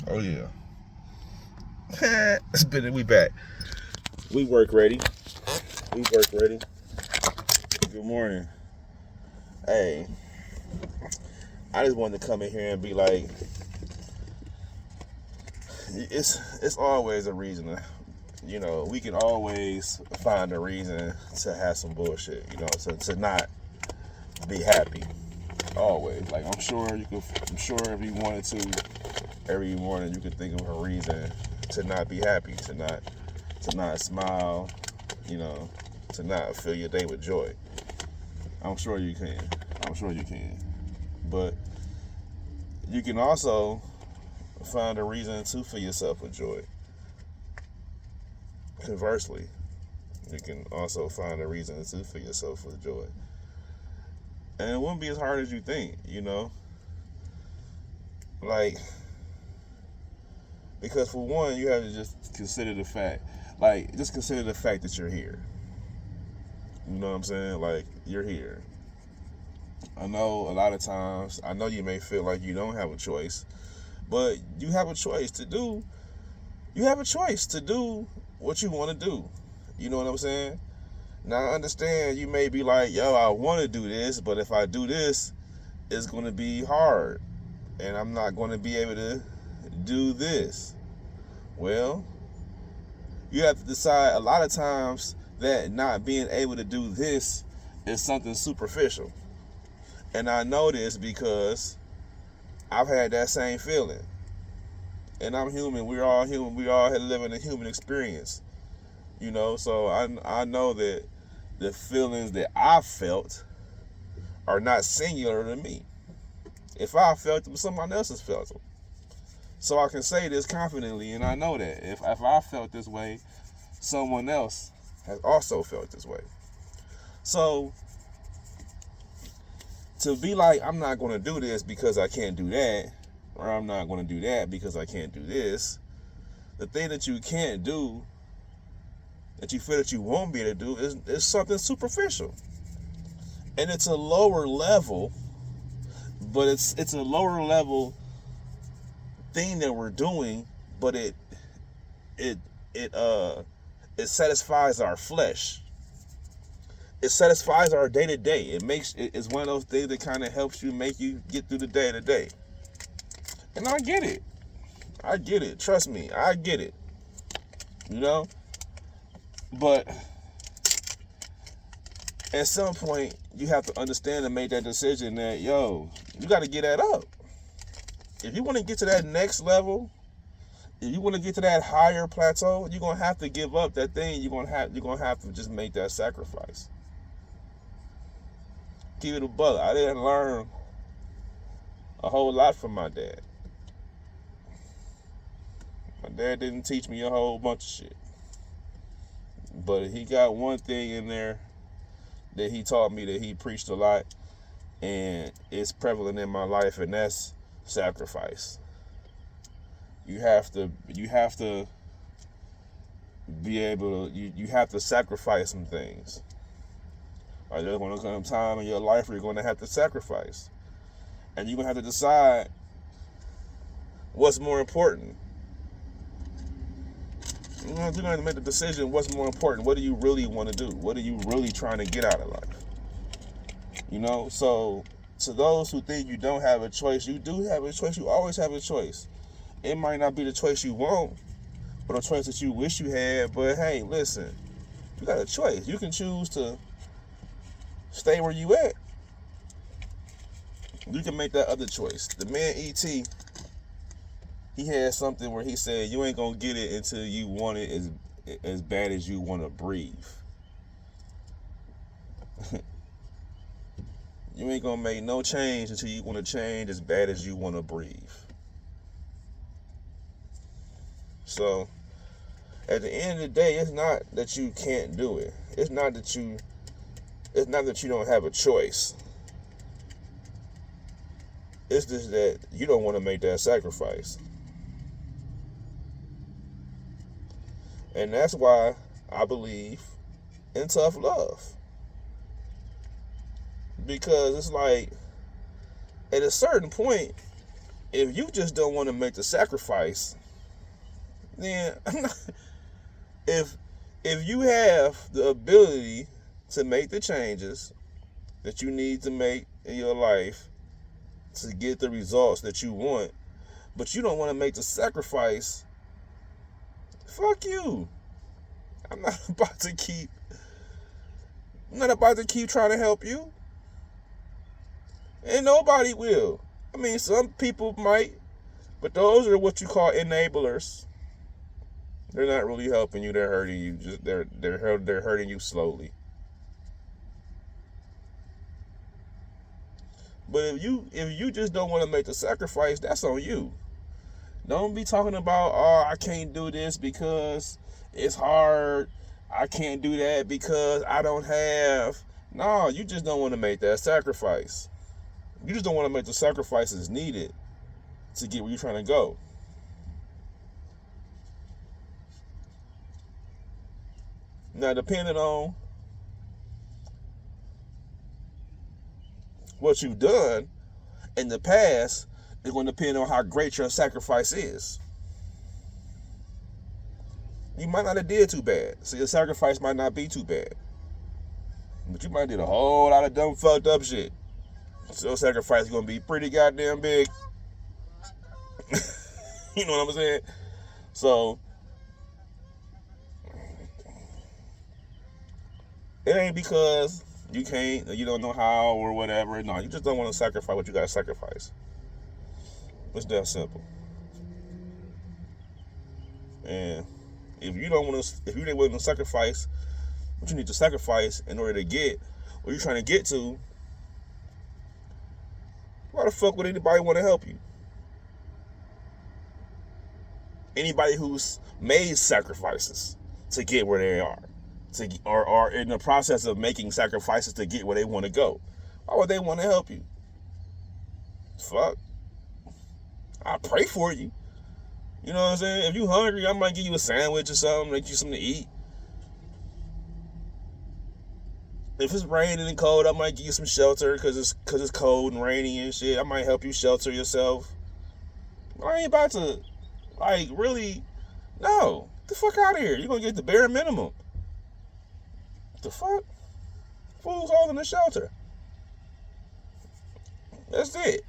Oh yeah. It's been we back. We work ready. Good morning. Hey, I just wanted to come in here and be like, it's always a reason. You know, we can always find a reason to have some bullshit. You know, to not be happy. Always. Like I'm sure if you wanted to, every morning you could think of a reason to not be happy, to not smile, you know, to not fill your day with joy. I'm sure you can. But you can also find a reason to fill yourself with joy. Conversely, you can also find a reason to fill yourself with joy. And it wouldn't be as hard as you think, you know? Like, because for one, you have to just consider the fact that you're here. You know what I'm saying? Like, you're here. I know a lot of times, you may feel like you don't have a choice, but you have a choice to do what you want to do. You know what I'm saying? Now, I understand you may be like, yo, I want to do this, but if I do this, it's going to be hard, and I'm not going to be able to do this. Well, you have to decide a lot of times that not being able to do this is something superficial. And I know this because I've had that same feeling. And I'm human. We're all human. We all living a human experience. You know, so I know that the feelings that I felt are not singular to me. If I felt them, someone else has felt them. So I can say this confidently, and I know that if I felt this way, someone else has also felt this way. So to be like, I'm not going to do this because I can't do that, or I'm not going to do that because I can't do this, the thing that you can't do, that you feel that you won't be able to do, is something superficial. And it's a lower level, but it's a lower level thing that we're doing, but it satisfies our flesh. It satisfies our day to day. It's one of those things that kind of helps you make you get through the day to day. And I get it. Trust me, I get it. You know? But at some point, you have to understand and make that decision that, yo, you got to get that up. If you want to get to that next level, if you want to get to that higher plateau, you're gonna have to give up that thing. You're gonna have to just make that sacrifice. Keep it a buck. I didn't learn a whole lot from my dad. My dad didn't teach me a whole bunch of shit, but he got one thing in there that he taught me, that he preached a lot, and it's prevalent in my life, and that's sacrifice. You have to be able to, you have to sacrifice some things. Or there's going to come a time in your life where you're going to have to sacrifice. And you're going to have to decide what's more important. You're going to have to make the decision what's more important. What do you really want to do? What are you really trying to get out of life? You know, so to those who think you don't have a choice, you do have a choice. You always have a choice. It might not be the choice you want, or the choice that you wish you had, but hey, listen, you got a choice. You can choose to stay where you at. You can make that other choice. The man E.T., he had something where he said, you ain't gonna get it until you want it as bad as you want to breathe. You ain't gonna make no change until you want to change as bad as you want to breathe. So, at the end of the day, it's not that you can't do it. It's not that you don't have a choice. It's just that you don't want to make that sacrifice. And that's why I believe in tough love. Because it's like, at a certain point if you just don't want to make the sacrifice, then if you have the ability to make the changes that you need to make in your life to get the results that you want, but you don't want to make the sacrifice, fuck you. I'm not about to keep trying to help you. And nobody will. I mean, some people might, but those are what you call enablers. They're not really helping you. They're hurting you. They're hurting you slowly. But if you just don't want to make the sacrifice, that's on you. Don't be talking about, oh, I can't do this because it's hard. I can't do that because I don't have. No, you just don't want to make that sacrifice. You just don't want to make the sacrifices needed to get where you're trying to go. Now, depending on what you've done in the past, it's going to depend on how great your sacrifice is. You might not have did too bad, so your sacrifice might not be too bad. But you might have did a whole lot of dumb, fucked up shit. So your sacrifice is going to be pretty goddamn big. You know what I'm saying? So, it ain't because you can't, or you don't know how, or whatever. No, you just don't want to sacrifice what you got to sacrifice. It's that simple. And if you didn't want to sacrifice what you need to sacrifice in order to get what you're trying to get to, why the fuck would anybody want to help you? Anybody who's made sacrifices to get where they are, or are in the process of making sacrifices to get where they want to go, why would they want to help you? Fuck. I pray for you. You know what I'm saying? If you hungry, I might give you a sandwich or something, make you something to eat. If it's raining and cold, I might give you some shelter because it's cold and rainy and shit. I might help you shelter yourself. I ain't about to, really, no. Get the fuck out of here. You're going to get the bare minimum. The fuck? Food's holding the shelter. That's it.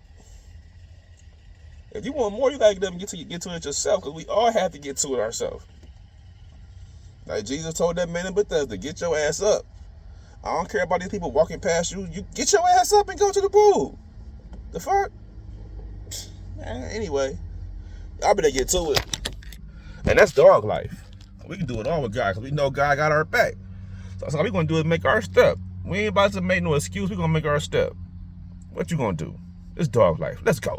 If you want more, you gotta get to it yourself, because we all have to get to it ourselves. Like Jesus told that man in Bethesda, get your ass up. I don't care about these people walking past you. You get your ass up and go to the pool. The fuck? Anyway, I better get to it. And that's dog life. We can do it all with God, because we know God got our back. So all we gonna do is make our step. We ain't about to make no excuse. We gonna make our step. What you gonna do? It's dog life. Let's go.